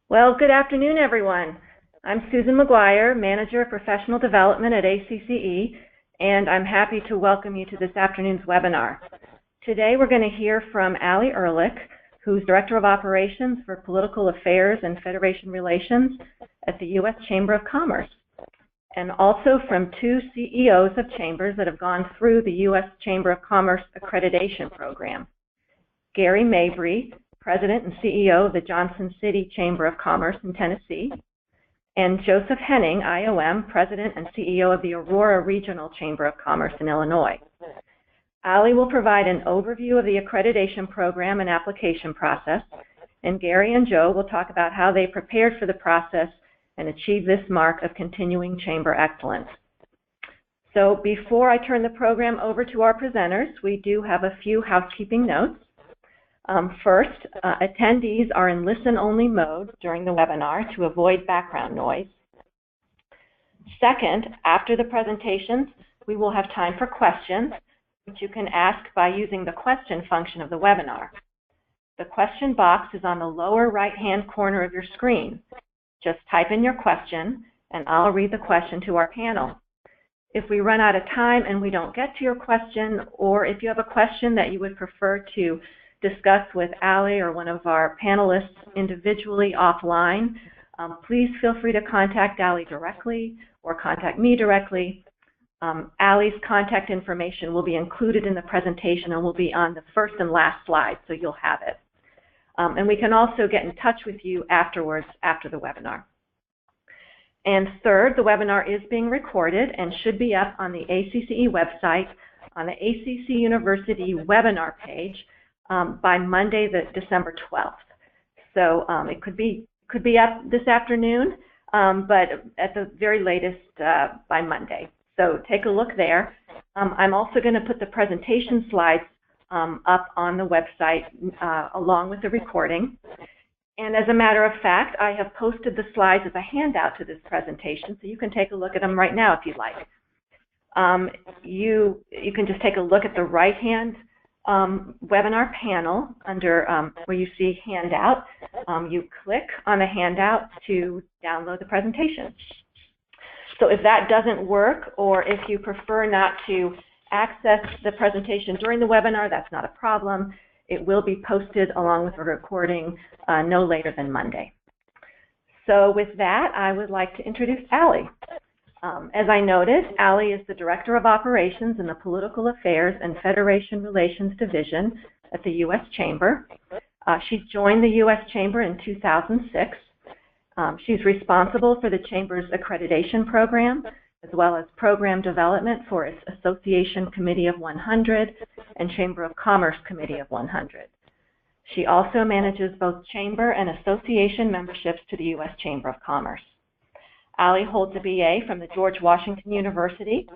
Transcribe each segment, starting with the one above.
Well, good afternoon, everyone. I'm Susan McGuire, Manager of Professional Development at ACCE, and I'm happy to welcome you to this afternoon's webinar. Today we're going to hear from Ehrlich, who's Director of Operations for Political Affairs and Federation Relations at the U.S. Chamber of Commerce, and also from two CEOs of chambers that have gone through the U.S. Chamber of Commerce Accreditation program. Gary Mabry, President and CEO of the Johnson City Chamber of Commerce in Tennessee, and Joseph Henning, IOM, President and CEO of the Aurora Regional Chamber of Commerce in Illinois. Ali will provide an overview of the accreditation program and application process, and Gary and Joe will talk about how they prepared for the process and achieved this mark of continuing chamber excellence. So before I turn the program over to our presenters, we do have a few housekeeping notes. First, attendees are in listen-only mode during the webinar to avoid background noise. Second, after the presentations, we will have time for questions, which you can ask by using the question function of the webinar. The question box is on the lower right-hand corner of your screen. Just type in your question, and I'll read the question to our panel. If we run out of time and we don't get to your question, or if you have a question that you would prefer to discuss with Ali or one of our panelists individually offline, please feel free to contact Ali directly or contact me directly. Ali's contact information will be included in the presentation and will be on the first and last slide, so you'll have it. And we can also get in touch with you afterwards after the webinar. And third, the webinar is being recorded and should be up on the ACCE website on the ACCE University webinar page by Monday, December 12th. So it could be up this afternoon, but at the very latest by Monday. So take a look there. I'm also going to put the presentation slides up on the website along with the recording. And as a matter of fact, I have posted the slides as a handout to this presentation, so you can take a look at them right now if you'd like. You can just take a look at the right-hand webinar panel under where you see handout. You click on the handout to download the presentation. So if that doesn't work, or if you prefer not to access the presentation during the webinar, that's not a problem. It will be posted along with a recording no later than Monday. So with that, I would like to introduce Ali. As I noted, Ali is the Director of Operations in the Political Affairs and Federation Relations Division at the U.S. Chamber. She joined the U.S. Chamber in 2006. She's responsible for the Chamber's accreditation program, as well as program development for its Association Committee of 100 and Chamber of Commerce Committee of 100. She also manages both Chamber and Association memberships to the U.S. Chamber of Commerce. Ali holds a BA from the George Washington University,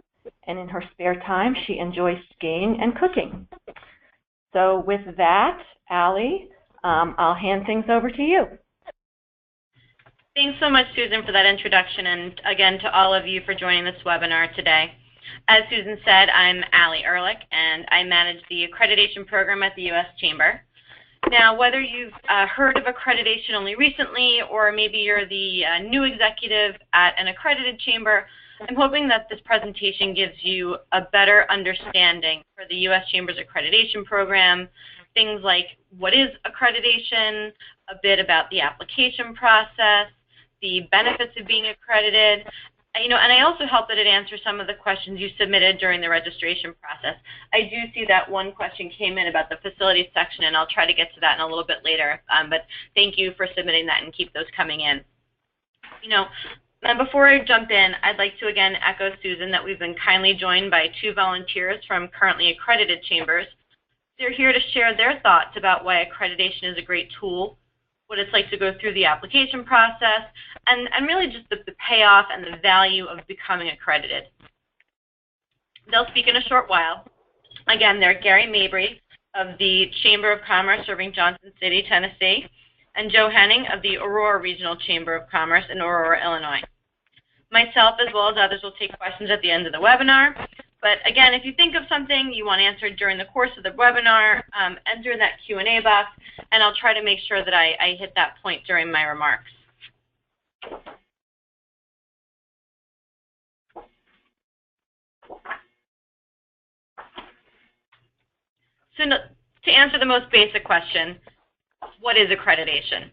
and in her spare time, she enjoys skiing and cooking. So with that, Ali, I'll hand things over to you. Thanks so much, Susan, for that introduction, and again to all of you for joining this webinar today. As Susan said, I'm Ali Ehrlich, and I manage the accreditation program at the U.S. Chamber. Now, whether you've heard of accreditation only recently, or maybe you're the new executive at an accredited chamber, I'm hoping that this presentation gives you a better understanding for the U.S. Chamber's accreditation program, things like what is accreditation, a bit about the application process, the benefits of being accredited, and I also hope that it answers some of the questions you submitted during the registration process. I do see that one question came in about the facilities section, and I'll try to get to that in a little bit later, but thank you for submitting that and keep those coming in. And before I jump in, I'd like to again echo Susan that we've been kindly joined by two volunteers from currently accredited chambers. They're here to share their thoughts about why accreditation is a great tool, what it's like to go through the application process, and really just the payoff and the value of becoming accredited. They'll speak in a short while. Again, they're Gary Mabry of the Chamber of Commerce serving Johnson City, Tennessee, and Joe Henning of the Aurora Regional Chamber of Commerce in Aurora, Illinois. Myself, as well as others, will take questions at the end of the webinar. But again, if you think of something you want answered during the course of the webinar, enter that Q&A box, and I'll try to make sure that I hit that point during my remarks. So to answer the most basic question, what is accreditation?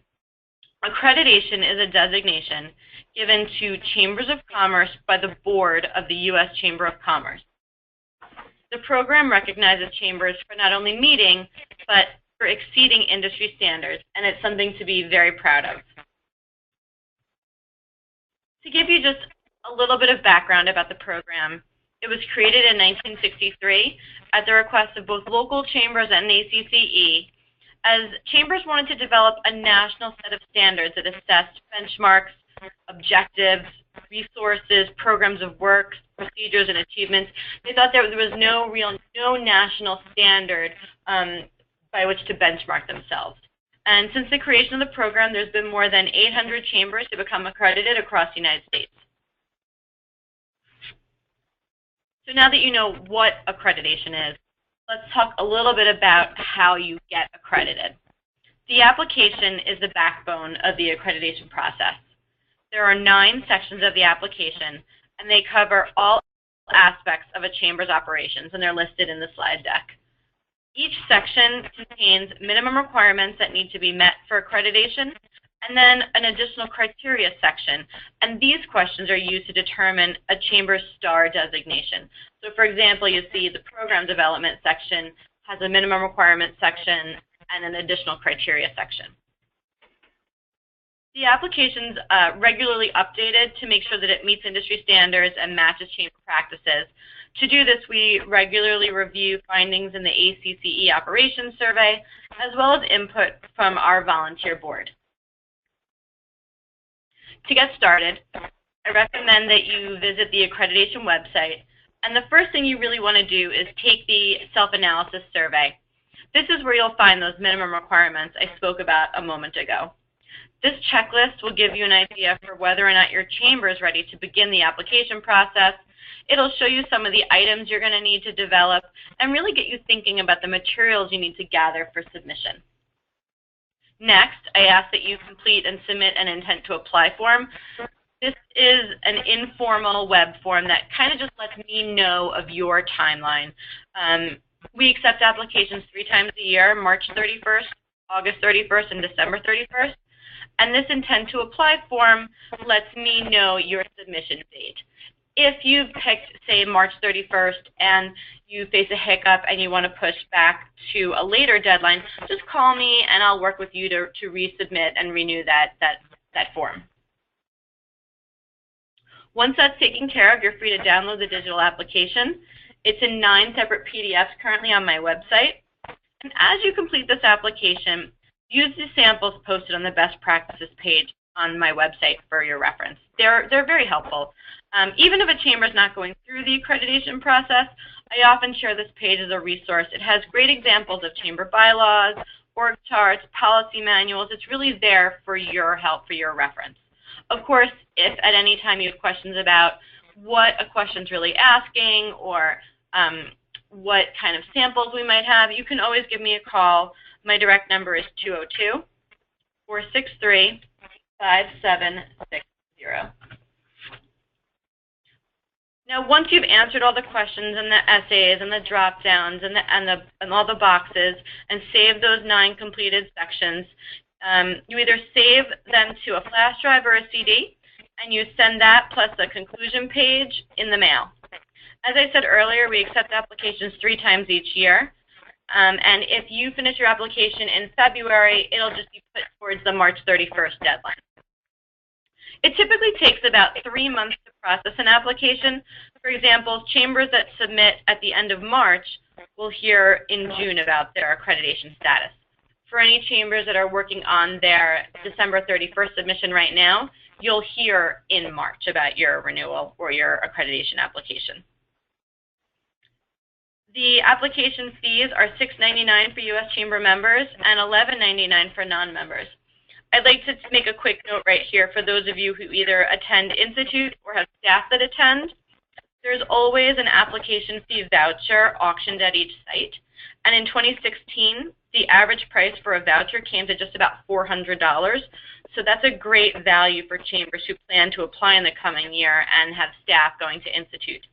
Accreditation is a designation given to chambers of commerce by the board of the U.S. Chamber of Commerce. The program recognizes chambers for not only meeting, but for exceeding industry standards, and it's something to be very proud of. To give you just a little bit of background about the program, it was created in 1963 at the request of both local chambers and ACCE, as chambers wanted to develop a national set of standards that assessed benchmarks, objectives, resources, programs of work, procedures, and achievements. They thought there was no national standard by which to benchmark themselves. And since the creation of the program, there's been more than 800 chambers to become accredited across the United States. So now that you know what accreditation is, let's talk a little bit about how you get accredited. The application is the backbone of the accreditation process. There are 9 sections of the application, and they cover all aspects of a chamber's operations, and they're listed in the slide deck. Each section contains minimum requirements that need to be met for accreditation, and then an additional criteria section. And these questions are used to determine a chamber's STAR designation. So for example, you see the program development section has a minimum requirement section and an additional criteria section. The application's regularly updated to make sure that it meets industry standards and matches chamber practices. To do this, we regularly review findings in the ACCE operations survey, as well as input from our volunteer board. To get started, I recommend that you visit the accreditation website, and the first thing you really want to do is take the self-analysis survey. This is where you'll find those minimum requirements I spoke about a moment ago. This checklist will give you an idea for whether or not your chamber is ready to begin the application process. It'll show you some of the items you're going to need to develop and really get you thinking about the materials you need to gather for submission. Next, I ask that you complete and submit an intent to apply form. This is an informal web form that kind of just lets me know of your timeline. We accept applications 3 times a year, March 31st, August 31st, and December 31st. And this intent to apply form lets me know your submission date. If you've picked, say, March 31st and you face a hiccup and you want to push back to a later deadline, just call me and I'll work with you to resubmit and renew that form. Once that's taken care of, you're free to download the digital application. It's in 9 separate PDFs currently on my website. And as you complete this application, use the samples posted on the best practices page on my website for your reference. They're very helpful. Even if a chamber is not going through the accreditation process, I often share this page as a resource. It has great examples of chamber bylaws, org charts, policy manuals. It's really there for your help, for your reference. Of course, if at any time you have questions about what a question's really asking or what kind of samples we might have, you can always give me a call. My direct number is 202-463-5760. Now, once you've answered all the questions and the essays and the drop-downs and all the boxes and saved those 9 completed sections, you either save them to a flash drive or a CD, and you send that plus the conclusion page in the mail. As I said earlier, we accept applications 3 times each year. And if you finish your application in February, it'll just be put towards the March 31st deadline. It typically takes about 3 months to process an application. For example, chambers that submit at the end of March will hear in June about their accreditation status. For any chambers that are working on their December 31st submission right now, you'll hear in March about your renewal or your accreditation application. The application fees are $6.99 for U.S. Chamber members and $11.99 for non-members. I'd like to make a quick note right here for those of you who either attend Institute or have staff that attend. There's always an application fee voucher auctioned at each site. And in 2016, The average price for a voucher came to just about $400, so that's a great value for chambers who plan to apply in the coming year and have staff going to Institute.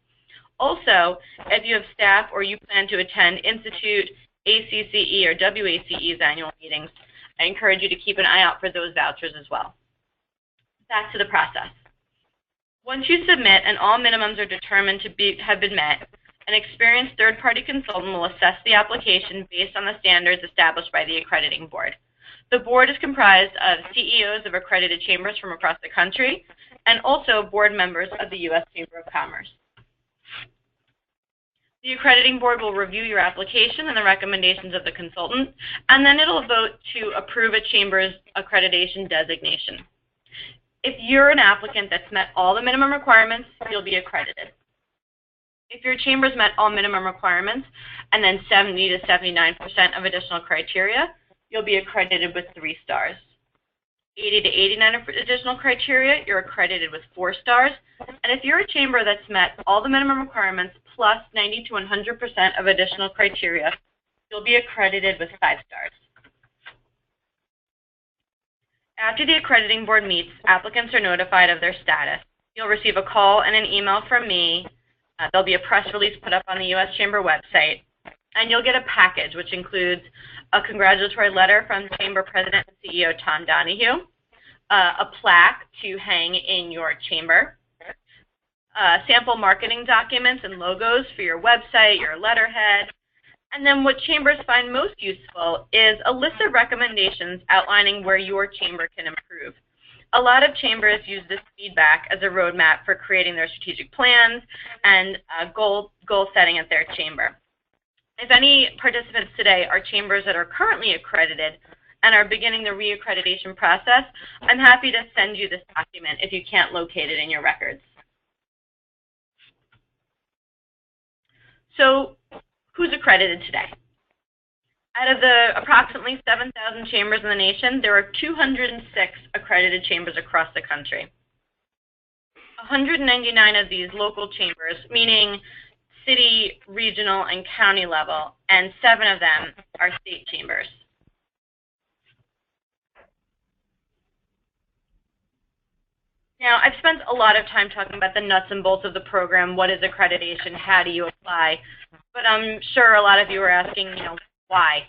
Also, if you have staff or you plan to attend Institute, ACCE, or WACE's annual meetings, I encourage you to keep an eye out for those vouchers as well. Back to the process. Once you submit and all minimums are determined to have been met, an experienced third-party consultant will assess the application based on the standards established by the accrediting board. The board is comprised of CEOs of accredited chambers from across the country and also board members of the U.S. Chamber of Commerce. The accrediting board will review your application and the recommendations of the consultant, and then it'll vote to approve a chamber's accreditation designation. If you're an applicant that's met all the minimum requirements, you'll be accredited. If your chamber's met all minimum requirements and then 70 to 79% of additional criteria, you'll be accredited with 3 stars. 80 to 89 additional criteria, you're accredited with 4 stars. And if you're a chamber that's met all the minimum requirements plus 90 to 100% of additional criteria, you'll be accredited with 5 stars. After the accrediting board meets, applicants are notified of their status. You'll receive a call and an email from me. There'll be a press release put up on the U.S. Chamber website, and you'll get a package which includes a congratulatory letter from Chamber President and CEO Tom Donahue, a plaque to hang in your chamber, sample marketing documents and logos for your website, your letterhead, and then what chambers find most useful is a list of recommendations outlining where your chamber can improve. A lot of chambers use this feedback as a roadmap for creating their strategic plans and goal setting at their chamber. If any participants today are chambers that are currently accredited and are beginning the reaccreditation process, I'm happy to send you this document if you can't locate it in your records. So, who's accredited today? Out of the approximately 7,000 chambers in the nation, there are 206 accredited chambers across the country. 199 of these local chambers, meaning city, regional, and county level, and 7 of them are state chambers. Now, I've spent a lot of time talking about the nuts and bolts of the program. What is accreditation? How do you apply? But I'm sure a lot of you are asking, why?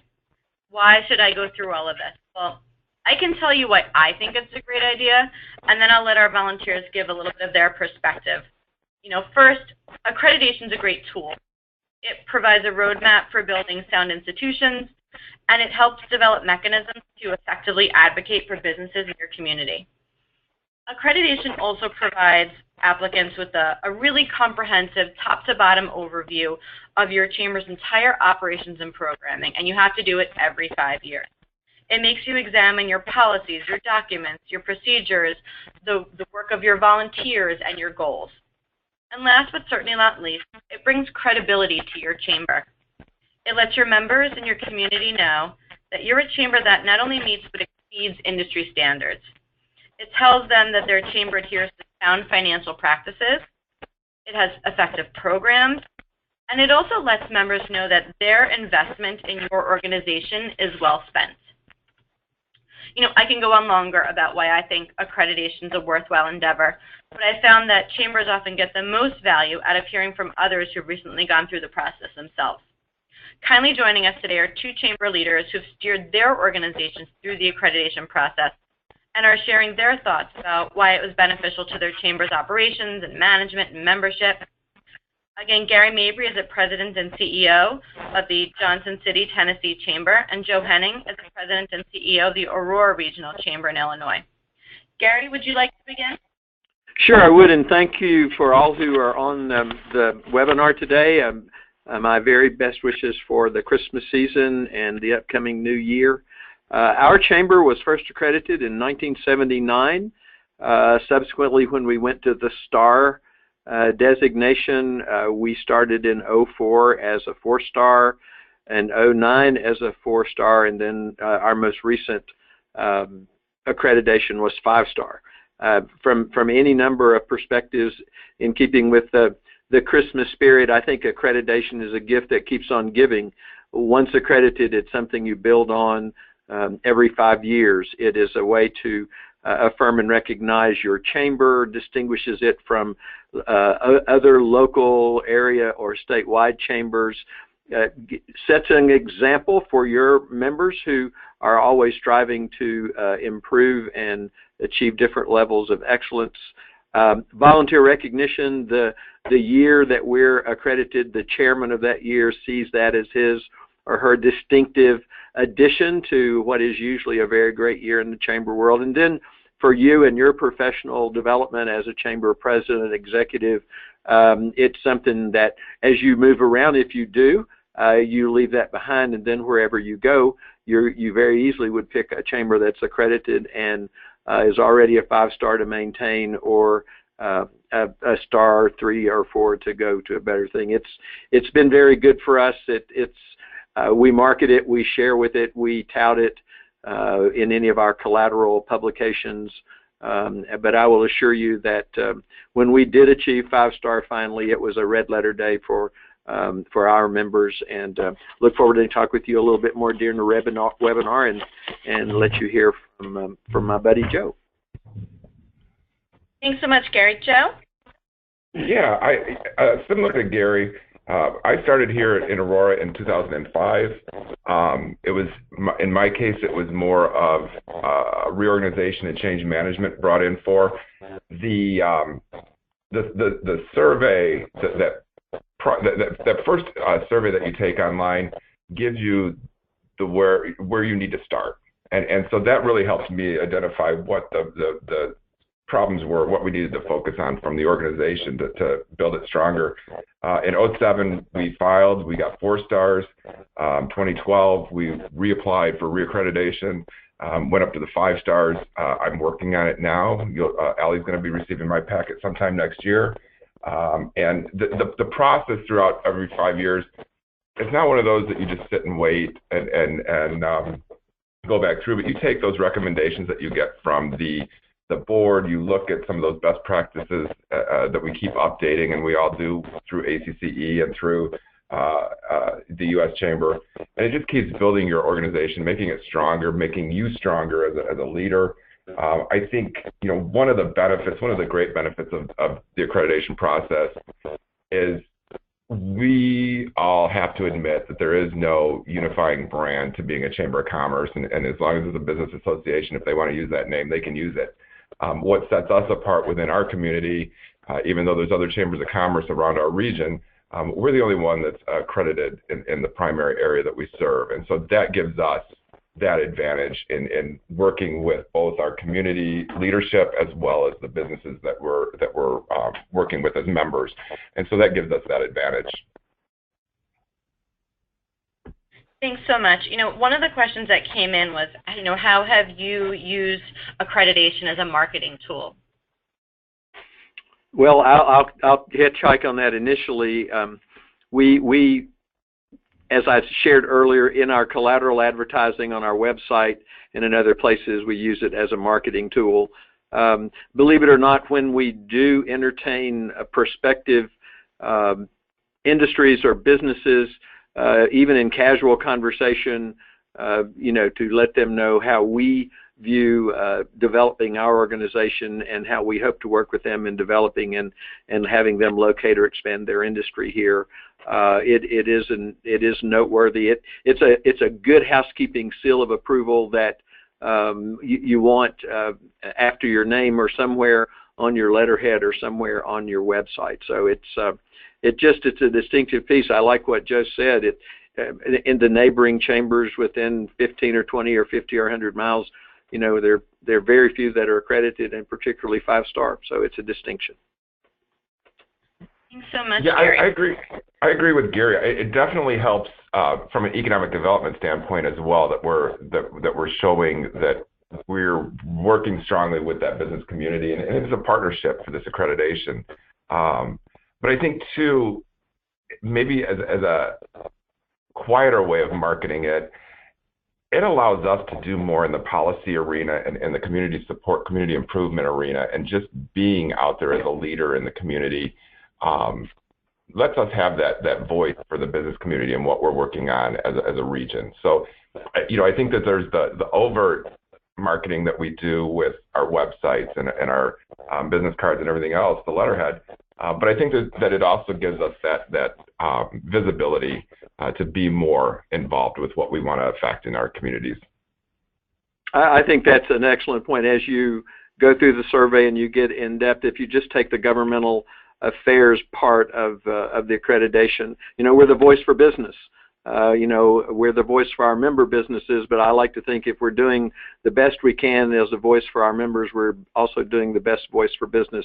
Why should I go through all of this? Well, I can tell you why I think it's a great idea, and then I'll let our volunteers give a little bit of their perspective. First, accreditation is a great tool. It provides a roadmap for building sound institutions, and it helps develop mechanisms to effectively advocate for businesses in your community. Accreditation also provides applicants with a really comprehensive top-to-bottom overview of your chamber's entire operations and programming, and you have to do it every 5 years. It makes you examine your policies, your documents, your procedures, the work of your volunteers, and your goals. And last but certainly not least, it brings credibility to your chamber. It lets your members and your community know that you're a chamber that not only meets but exceeds industry standards. It tells them that their chamber adheres to sound financial practices, it has effective programs, and it also lets members know that their investment in your organization is well spent. I can go on longer about why I think accreditation is a worthwhile endeavor, but I found that chambers often get the most value out of hearing from others who've recently gone through the process themselves. Kindly joining us today are 2 chamber leaders who've steered their organizations through the accreditation process and are sharing their thoughts about why it was beneficial to their chamber's operations and management and membership. Again, Gary Mabry is the President and CEO of the Johnson City, Tennessee Chamber, and Joe Henning is the President and CEO of the Aurora Regional Chamber in Illinois. Gary, would you like to begin? Sure, I would, and thank you for all who are on the webinar today. My very best wishes for the Christmas season and the upcoming new year. Our chamber was first accredited in 1979. Subsequently, when we went to the STAR designation, we started in 2004 as a 4-star, and 2009 as a 4-star, and then our most recent accreditation was 5-star. From any number of perspectives, in keeping with the Christmas spirit, I think accreditation is a gift that keeps on giving. once accredited, it's something you build on every 5 years. It is a way to affirm and recognize your chamber, distinguishes it from other local, area, or statewide chambers, sets an example for your members who are always striving to improve and achieve different levels of excellence. Volunteer recognition, the year that we're accredited, the chairman of that year sees that as his or her distinctive addition to what is usually a very great year in the chamber world. And then for you and your professional development as a chamber president, executive, it's something that as you move around, if you do, you leave that behind, and then wherever you go, you very easily would pick a chamber that's accredited and is already a 5-star to maintain, or a star, 3 or 4 to go to a better thing. It's been very good for us. We market it, we share with it, we tout it in any of our collateral publications. But I will assure you that when we did achieve 5-star finally, it was a red letter day for our members, and look forward to talk with you a little bit more during the webinar and let you hear from my buddy Joe. Thanks so much, Gary. Joe? Yeah, similar to Gary, I started here in Aurora in 2005. It was, in my case, it was more of reorganization and change management brought in for the survey that first survey that you take online gives you where you need to start, and so that really helps me identify what the problems were, what we needed to focus on from the organization to build it stronger. In 2007 we filed, we got 4 stars. 2012 we reapplied for reaccreditation, went up to the 5 stars. I'm working on it now. Allie's going to be receiving my packet sometime next year. And the process throughout every 5 years, it's not one of those that you just sit and wait and go back through, but you take those recommendations that you get from the board, you look at some of those best practices that we keep updating, and we all do through ACCE and through the U.S. Chamber, and it just keeps building your organization, making it stronger, making you stronger as a leader. I think, one of the great benefits of the accreditation process is we all have to admit that there is no unifying brand to being a Chamber of Commerce, and as long as it's a business association, if they want to use that name, they can use it. What sets us apart within our community, even though there's other chambers of commerce around our region, we're the only one that's accredited in the primary area that we serve, and so that gives us that advantage in working with both our community leadership as well as the businesses that we're working with as members, and so that gives us that advantage. Thanks so much. One of the questions that came in was, how have you used accreditation as a marketing tool? Well, I'll hitchhike on that initially. We, as I shared earlier, in our collateral advertising on our website and in other places, we use it as a marketing tool. Believe it or not, when we do entertain prospective industries or businesses, even in casual conversation, to let them know how we view developing our organization and how we hope to work with them in developing and having them locate or expand their industry here. It is noteworthy. It's a good housekeeping seal of approval that you want after your name or somewhere on your letterhead or somewhere on your website. So it's a distinctive piece. I like what Joe said. In the neighboring chambers within 15 or 20 or 50 or 100 miles, there are very few that are accredited, and particularly 5-star. So it's a distinction. Thanks so much, yeah, Gary. I agree with Gary. It definitely helps from an economic development standpoint as well that we're showing that we're working strongly with that business community, and it's a partnership for this accreditation. But I think too, maybe as a quieter way of marketing it, it allows us to do more in the policy arena and the community support, community improvement arena, and just being out there as a leader in the community. lets us have that voice for the business community and what we're working on as a region. So, I think that there's the overt marketing that we do with our websites and our business cards and everything else, the letterhead. But I think that it also gives us that visibility to be more involved with what we want to affect in our communities. I think that's an excellent point. As you go through the survey and you get in depth, if you just take the governmental affairs part of the accreditation, we're the voice for business. We're the voice for our member businesses, but I like to think if we're doing the best we can as a voice for our members, we're also doing the best voice for business.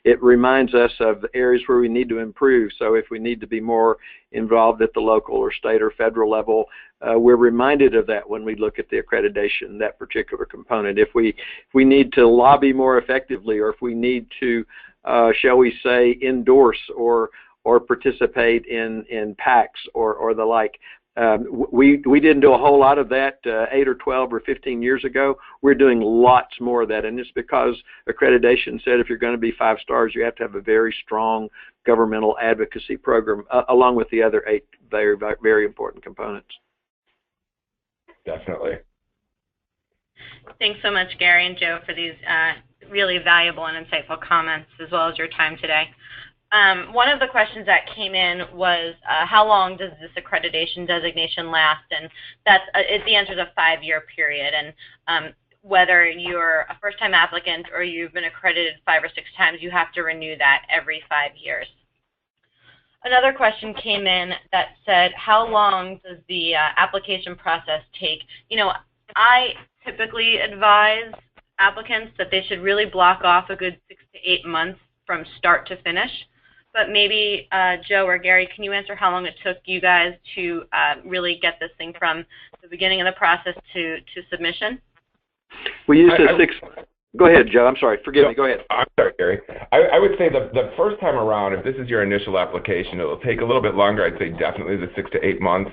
It reminds us of the areas where we need to improve. So if we need to be more involved at the local or state or federal level, we're reminded of that when we look at the accreditation, that particular component. If we need to lobby more effectively, or if we need to, shall we say, endorse or participate in PACs or the like. We didn't do a whole lot of that 8 or 12 or 15 years ago. We're doing lots more of that, and it's because accreditation said if you're going to be 5 stars, you have to have a very strong governmental advocacy program, along with the other 8 very, very important components. Definitely. Thanks so much, Gary and Joe, for these really valuable and insightful comments, as well as your time today. One of the questions that came in was, how long does this accreditation designation last? And the answer is a 5-year period. And whether you're a first-time applicant or you've been accredited 5 or 6 times, you have to renew that every 5 years. Another question came in that said, how long does the application process take? I typically advise applicants that they should really block off a good 6 to 8 months from start to finish. But maybe Joe or Gary, can you answer how long it took you guys to really get this thing from the beginning of the process to submission? We used a 6. Go ahead, Joe. I'm sorry. Forgive me. Go ahead. I'm sorry, Gary. I would say the first time around, if this is your initial application, it'll take a little bit longer. I'd say definitely the 6 to 8 months.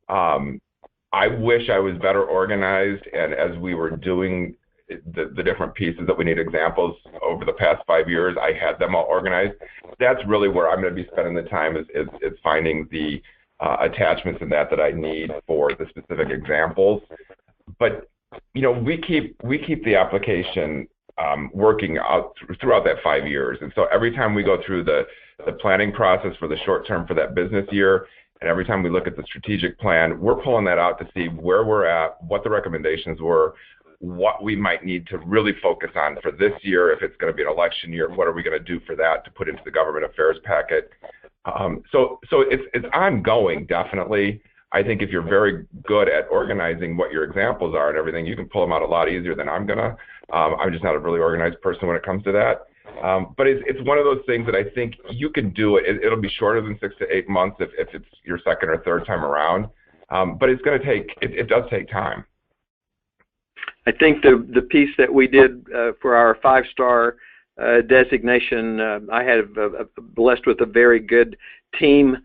I wish I was better organized, and as we were doing the different pieces that we need examples over the past 5 years, I had them all organized. That's really where I'm going to be spending the time is finding the attachments and that I need for the specific examples. But we keep the application working out throughout that 5 years, and so every time we go through the planning process for the short term for that business year, and every time we look at the strategic plan, we're pulling that out to see where we're at, what the recommendations were, what we might need to really focus on for this year. If it's going to be an election year, what are we going to do for that to put into the government affairs packet? So it's ongoing, definitely. I think if you're very good at organizing what your examples are and everything, you can pull them out a lot easier than I'm gonna. I'm just not a really organized person when it comes to that. But it's one of those things that I think you can do it. It'll be shorter than 6 to 8 months if it's your second or third time around. But it's going to take. It does take time. I think the piece that we did for our 5-star designation, I had blessed with a very good team.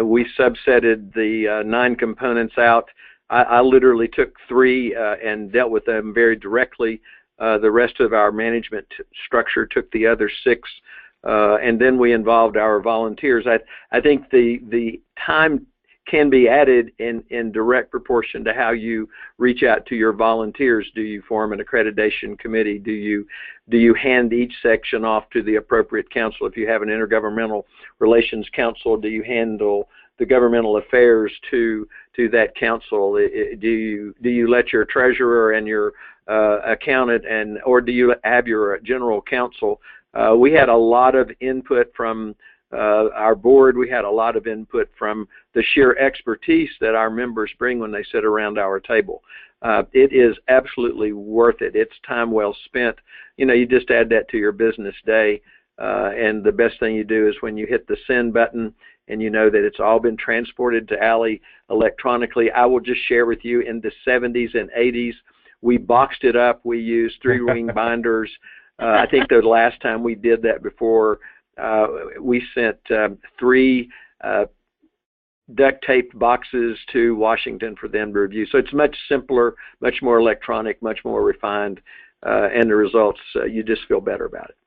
We subsetted the 9 components out. I literally took 3 and dealt with them very directly. The rest of our management structure took the other 6, and then we involved our volunteers. I think the time can be added in direct proportion to how you reach out to your volunteers. Do you form an accreditation committee? Do you hand each section off to the appropriate council? If you have an intergovernmental relations council, do you handle the governmental affairs to that council? Do you let your treasurer and your accountant or do you have your general counsel? We had a lot of input from our board. We had a lot of input from the sheer expertise that our members bring when they sit around our table. It is absolutely worth it. It's time well spent. You just add that to your business day, and the best thing you do is when you hit the send button and you know that it's all been transported to ALLY electronically. I will just share with you, in the 70s and 80s, we boxed it up. We used 3-ring binders. I think the last time we did that before, we sent 3 duct-taped boxes to Washington for them to review. So it's much simpler, much more electronic, much more refined, and the results, you just feel better about it.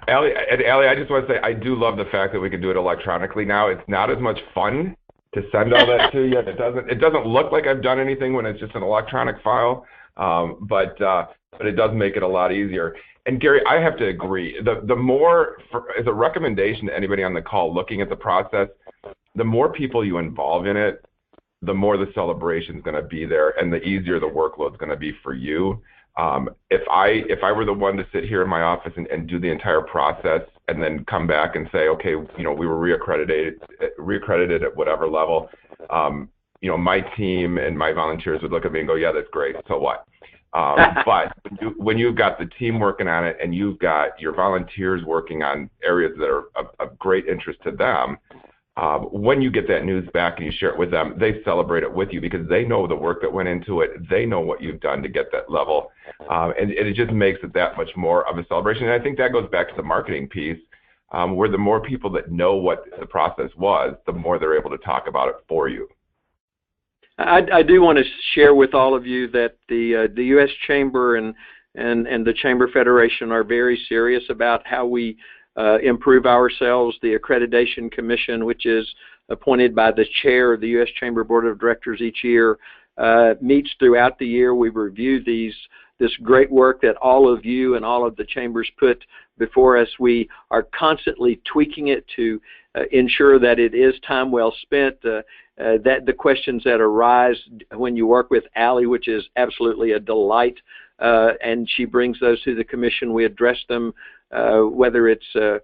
Allie, I just want to say I do love the fact that we can do it electronically now. It's not as much fun to send all that to you. It doesn't look like I've done anything when it's just an electronic file, but it does make it a lot easier. And Gary, I have to agree. The more, as a recommendation to anybody on the call looking at the process, the more people you involve in it, the more the celebration is going to be there, and the easier the workload is going to be for you. If I were the one to sit here in my office and do the entire process and then come back and say, okay, we were reaccredited at whatever level, my team and my volunteers would look at me and go, yeah, that's great, so what? But when you've got the team working on it and you've got your volunteers working on areas that are of great interest to them, when you get that news back and you share it with them, they celebrate it with you because they know the work that went into it. They know what you've done to get that level. And it just makes it that much more of a celebration. And I think that goes back to the marketing piece, where the more people that know what the process was, the more they're able to talk about it for you. I do want to share with all of you that the U.S. Chamber and the Chamber Federation are very serious about how we improve ourselves. The Accreditation Commission, which is appointed by the chair of the U.S. Chamber Board of Directors each year, meets throughout the year. We review this great work that all of you and all of the chambers put before us. We are constantly tweaking it to ensure that it is time well spent, that the questions that arise when you work with Allie, which is absolutely a delight, and she brings those to the commission. We address them, whether it's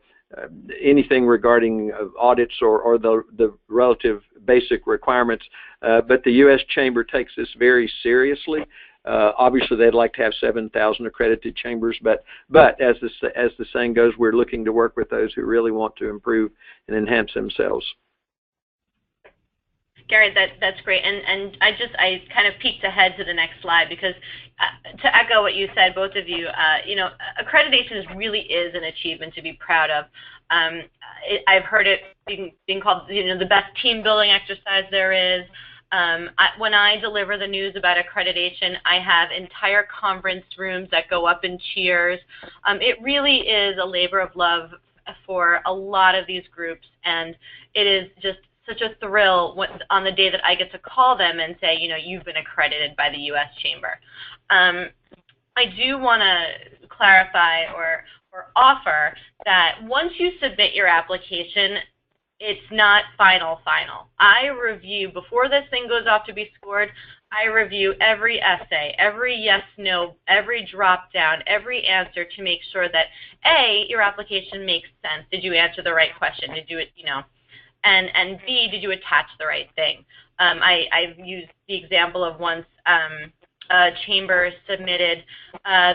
anything regarding audits or the relative basic requirements. But the U.S. Chamber takes this very seriously. Obviously, they'd like to have 7,000 accredited chambers, but as the saying goes, we're looking to work with those who really want to improve and enhance themselves. Gary, that's great, and I kind of peeked ahead to the next slide because to echo what you said, both of you, accreditation really is an achievement to be proud of. I've heard it being called the best team building exercise there is. When I deliver the news about accreditation, I have entire conference rooms that go up in cheers. It really is a labor of love for a lot of these groups, and it is just such a thrill on the day that I get to call them and say, you've been accredited by the U.S. Chamber. I do want to clarify or offer that once you submit your application, it's not final. I review, before this thing goes off to be scored, I review every essay, every yes, no, every drop down, every answer to make sure that A, your application makes sense. Did you answer the right question? Did you, and B, did you attach the right thing? I've used the example of once a chamber submitted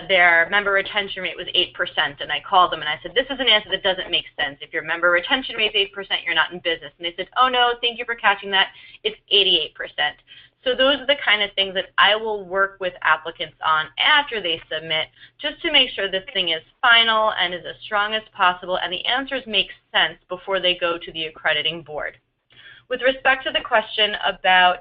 their member retention rate was 8%, and I called them and I said, this is an answer that doesn't make sense. If your member retention rate is 8%, you're not in business. And they said, oh no, thank you for catching that. It's 88%. So those are the kind of things that I will work with applicants on after they submit, just to make sure this thing is final and is as strong as possible and the answers make sense before they go to the accrediting board. With respect to the question about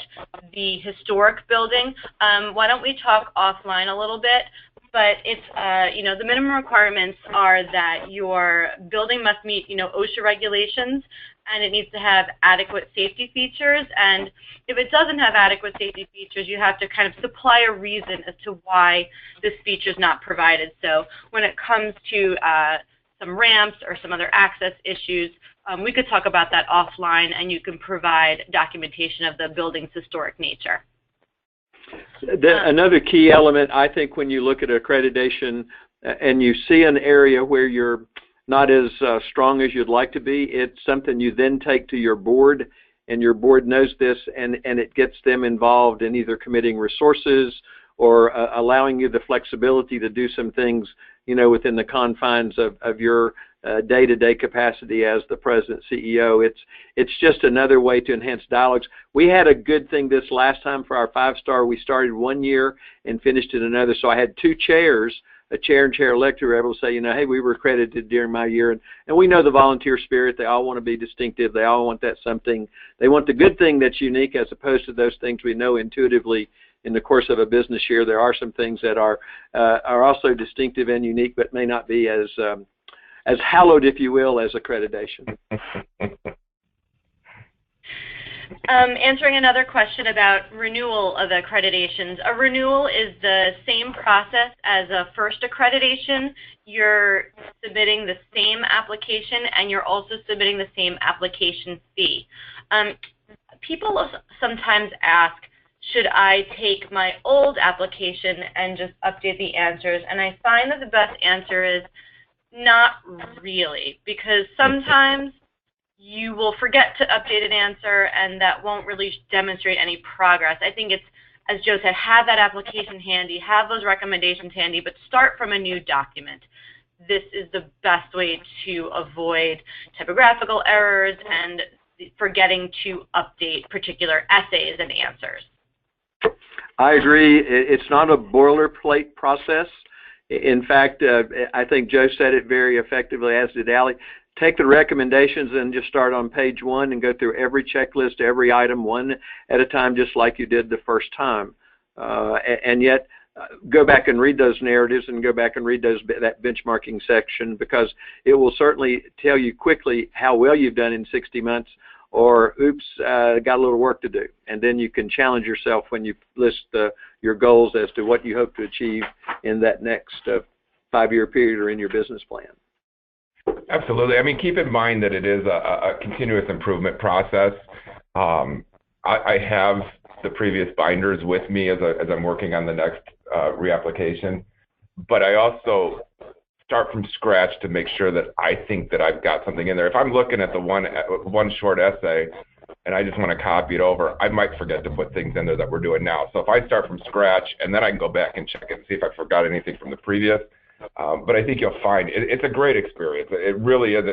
the historic building, why don't we talk offline a little bit? But it's, the minimum requirements are that your building must meet, OSHA regulations, and it needs to have adequate safety features. And if it doesn't have adequate safety features, you have to kind of supply a reason as to why this feature is not provided. So when it comes to some ramps or some other access issues, we could talk about that offline, and you can provide documentation of the building's historic nature. Another key element, I think, when you look at accreditation and you see an area where you're not as strong as you'd like to be, it's something you then take to your board, and your board knows this, and it gets them involved in either committing resources or allowing you the flexibility to do some things, within the confines of your day-to-day capacity as the president, CEO. It's just another way to enhance dialogues. We had a good thing this last time for our 5-star. We started one year and finished in another. So I had two chairs, a chair and chair-elect, who were able to say, hey, we were accredited during my year. And we know the volunteer spirit. They all want to be distinctive. They all want that something. They want the good thing that's unique as opposed to those things we know intuitively. In the course of a business year, there are some things that are also distinctive and unique, but may not be as hallowed, if you will, as accreditation. Answering another question about renewal of accreditations. A renewal is the same process as a first accreditation. You're submitting the same application, and you're also submitting the same application fee. People sometimes ask, should I take my old application and just update the answers? And I find that the best answer is not really, because sometimes you will forget to update an answer, and that won't really demonstrate any progress. I think it's, as Joe said, have that application handy, have those recommendations handy, but start from a new document. This is the best way to avoid typographical errors and forgetting to update particular essays and answers. I agree. It's not a boilerplate process. In fact, I think Joe said it very effectively, as did Allie. Take the recommendations and just start on page 1 and go through every checklist, every item one at a time, just like you did the first time. And yet, go back and read those narratives and go back and read that benchmarking section, because it will certainly tell you quickly how well you've done in 60 months, or oops, got a little work to do. And then you can challenge yourself when you list your goals as to what you hope to achieve in that next 5-year period or in your business plan. Absolutely. I mean, keep in mind that it is a continuous improvement process. I have the previous binders with me as I'm working on the next reapplication, but I also start from scratch to make sure that I think that I've got something in there. If I'm looking at the one short essay and I just want to copy it over, I might forget to put things in there that we're doing now. So if I start from scratch, and then I can go back and check it and see if I forgot anything from the previous. But I think you'll find it's a great experience. It really is.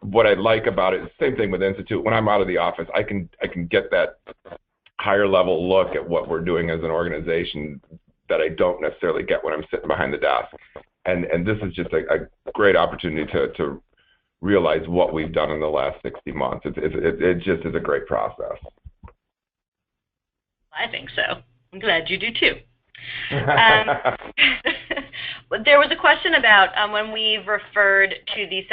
What I like about it is the same thing with Institute. When I'm out of the office, I can get that higher level look at what we're doing as an organization that I don't necessarily get when I'm sitting behind the desk. And this is just a great opportunity to realize what we've done in the last 60 months. It just is a great process. I think so. I'm glad you do too. There was a question about when we've referred to the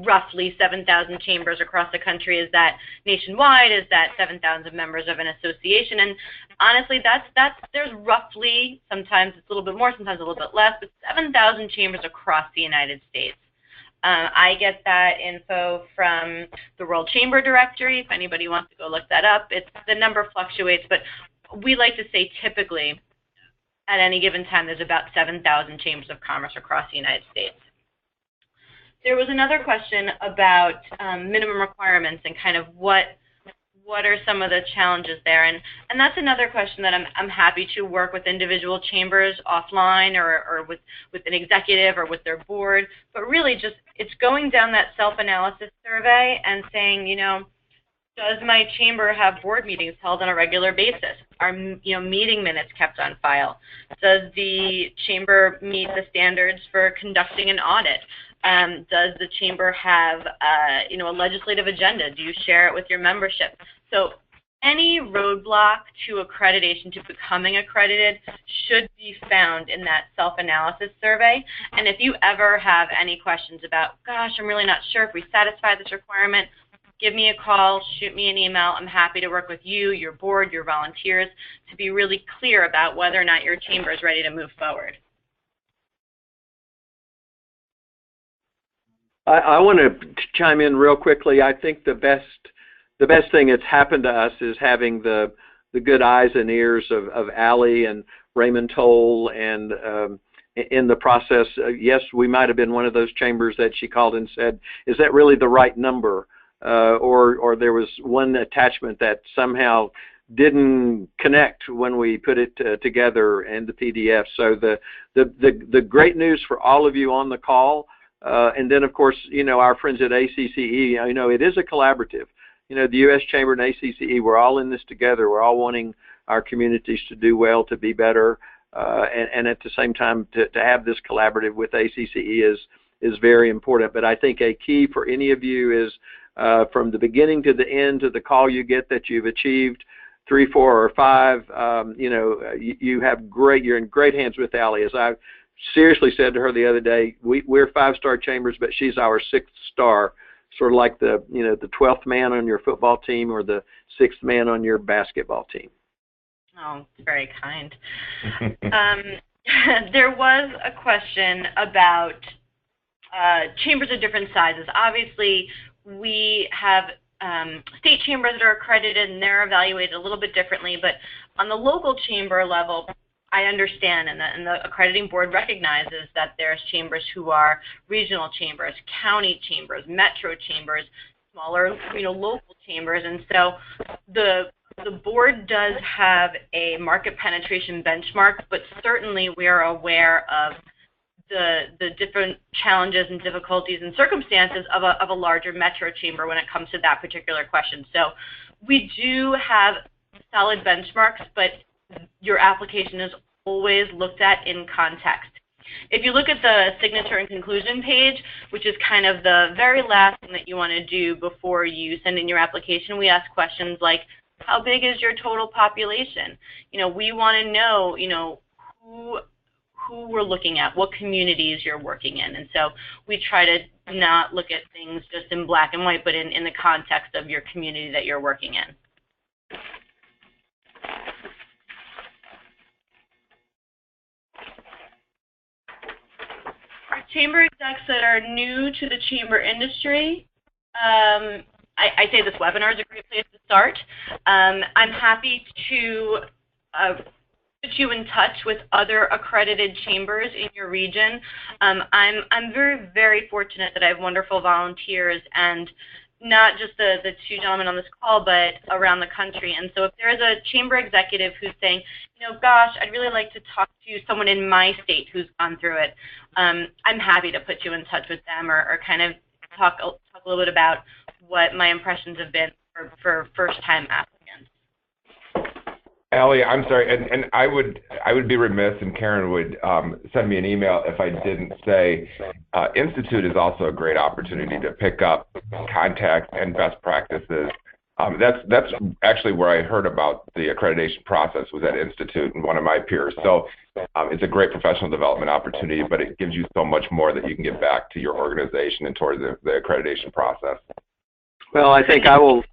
roughly 7,000 chambers across the country. Is that nationwide? Is that 7,000 members of an association? And honestly, there's roughly, sometimes it's a little bit more, sometimes a little bit less, but 7,000 chambers across the United States. I get that info from the World Chamber Directory. If anybody wants to go look that up, the number fluctuates, but we like to say typically at any given time there's about 7,000 chambers of commerce across the United States. There was another question about minimum requirements and kind of what are some of the challenges there, and that's another question that I'm happy to work with individual chambers offline or with an executive or with their board, but really just it's going down that self-analysis survey and saying, you know, does my chamber have board meetings held on a regular basis? Are meeting minutes kept on file? Does the chamber meet the standards for conducting an audit? Does the chamber have a legislative agenda? Do you share it with your membership? So any roadblock to accreditation, to becoming accredited, should be found in that self-analysis survey. And if you ever have any questions about, gosh, I'm really not sure if we satisfy this requirement, give me a call, shoot me an email. I'm happy to work with you, your board, your volunteers, to be really clear about whether or not your chamber is ready to move forward. I want to chime in real quickly. I think the best thing that's happened to us is having the good eyes and ears of Allie and Raymond Toll, and in the process, yes, we might have been one of those chambers that she called and said, is that really the right number? Or there was one attachment that somehow didn't connect when we put it together in the PDF. So the great news for all of you on the call, and then of course, our friends at ACCE, it is a collaborative. The U.S. Chamber and ACCE, we're all in this together. We're all wanting our communities to do well, to be better, and at the same time to have this collaborative with ACCE is very important. But I think a key for any of you is from the beginning to the end, to the call you get that you've achieved 3, 4, or 5, you're in great hands with Allie. As I've seriously said to her the other day, we're 5-star chambers, but she's our 6th star, sort of like the 12th man on your football team or the 6th man on your basketball team. Oh, very kind. There was a question about chambers of different sizes. Obviously, we have state chambers that are accredited, and they're evaluated a little bit differently, but on the local chamber level, I understand, and the accrediting board recognizes that there's chambers who are regional chambers, county chambers, metro chambers, smaller, local chambers, and so the board does have a market penetration benchmark, but certainly we are aware of the different challenges and difficulties and circumstances of a larger metro chamber when it comes to that particular question. So we do have solid benchmarks, but your application is always looked at in context. If you look at the signature and conclusion page, which is kind of the very last thing that you want to do before you send in your application, we ask questions like, how big is your total population? We want to know, who we're looking at, what communities you're working in. And so we try to not look at things just in black and white, but in the context of your community that you're working in. For chamber execs that are new to the chamber industry, I say this webinar is a great place to start. I'm happy to put you in touch with other accredited chambers in your region. I'm very, very fortunate that I have wonderful volunteers, and not just the 2 gentlemen on this call, but around the country. And so if there is a chamber executive who's saying, gosh, I'd really like to talk to someone in my state who's gone through it, I'm happy to put you in touch with them or kind of talk a little bit about what my impressions have been for first-time applicants. Allie, I'm sorry, and I would be remiss, and Karen would send me an email if I didn't say Institute is also a great opportunity to pick up contacts and best practices. That's actually where I heard about the accreditation process, was at Institute and one of my peers. So it's a great professional development opportunity, but it gives you so much more that you can give back to your organization and towards the accreditation process. Well, I think I'll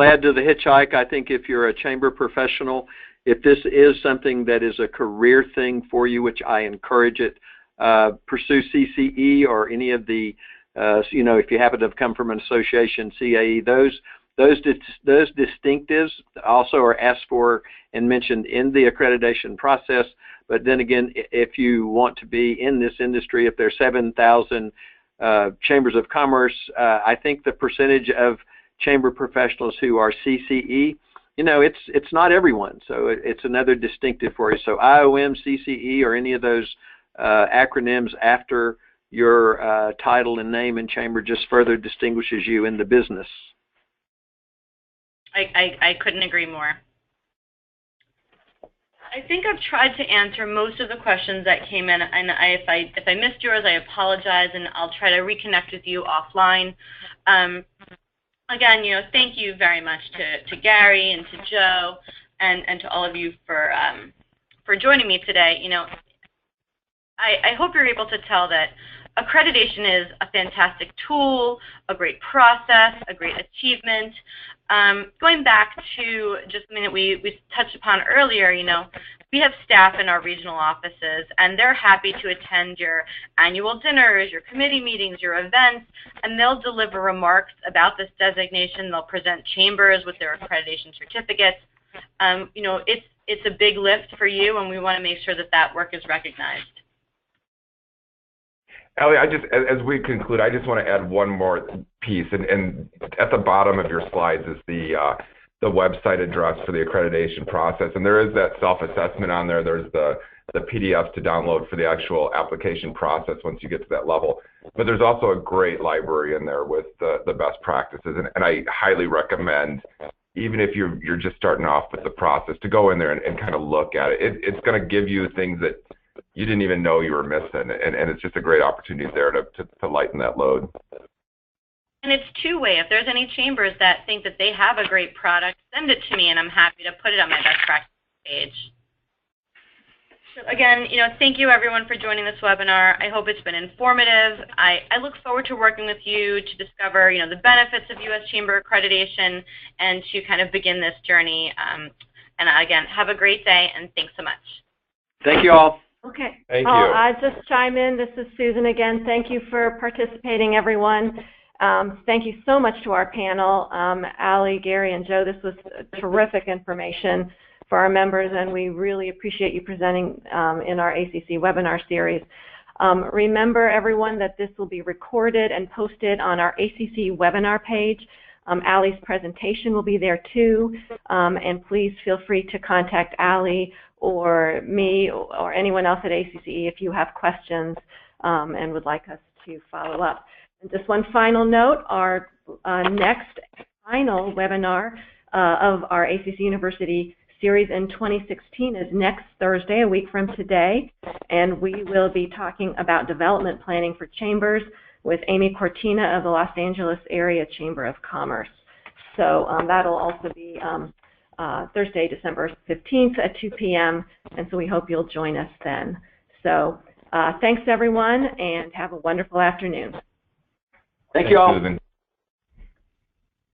add to the hitchhike. I think if you're a chamber professional, if this is something that is a career thing for you, which I encourage it, pursue CCE or any of the, if you happen to have come from an association, CAE, those distinctives also are asked for and mentioned in the accreditation process. But then again, if you want to be in this industry, if there's 7,000 chambers of commerce, I think the percentage of chamber professionals who are CCE, it's not everyone, so it's another distinctive for you. So IOM, CCE, or any of those acronyms after your title and name and chamber just further distinguishes you in the business. I couldn't agree more. I think I've tried to answer most of the questions that came in, and if I missed yours, I apologize, and I'll try to reconnect with you offline. Again, thank you very much to Gary and to Joe and to all of you for joining me today. I hope you're able to tell that accreditation is a fantastic tool, a great process, a great achievement. Going back to just something that we touched upon earlier, we have staff in our regional offices, and they're happy to attend your annual dinners, your committee meetings, your events, and they'll deliver remarks about this designation. They'll present chambers with their accreditation certificates. It's a big lift for you, and we want to make sure that work is recognized. Allie, as we conclude, I just want to add one more piece, and at the bottom of your slides is the website address for the accreditation process, and there is that self-assessment on there. There's the PDFs to download for the actual application process once you get to that level. But there's also a great library in there with the best practices, and I highly recommend, even if you're just starting off with the process, to go in there and kind of look at it. It's going to give you things that you didn't even know you were missing, and it's just a great opportunity there to lighten that load. And it's two-way. If there's any chambers that think that they have a great product, send it to me, and I'm happy to put it on my best practice page. So again, thank you everyone for joining this webinar. I hope it's been informative. I look forward to working with you to discover, the benefits of U.S. Chamber accreditation and to kind of begin this journey. And again, have a great day and thanks so much. Thank you all. Okay. Thank you. I'll just chime in. This is Susan again. Thank you for participating, everyone. Thank you so much to our panel, Allie, Gary, and Joe. This was terrific information for our members, and we really appreciate you presenting in our ACC webinar series. Remember, everyone, that this will be recorded and posted on our ACC webinar page. Allie's presentation will be there too, and please feel free to contact Allie or me or anyone else at ACCE if you have questions and would like us to follow up. And just one final note, our next final webinar of our ACC University series in 2016 is next Thursday, a week from today, and we will be talking about development planning for chambers with Amy Cortina of the Los Angeles Area Chamber of Commerce. So that'll also be Thursday, December 15th at 2 p.m., and so we hope you'll join us then. So thanks, everyone, and have a wonderful afternoon. Thank you all. Susan.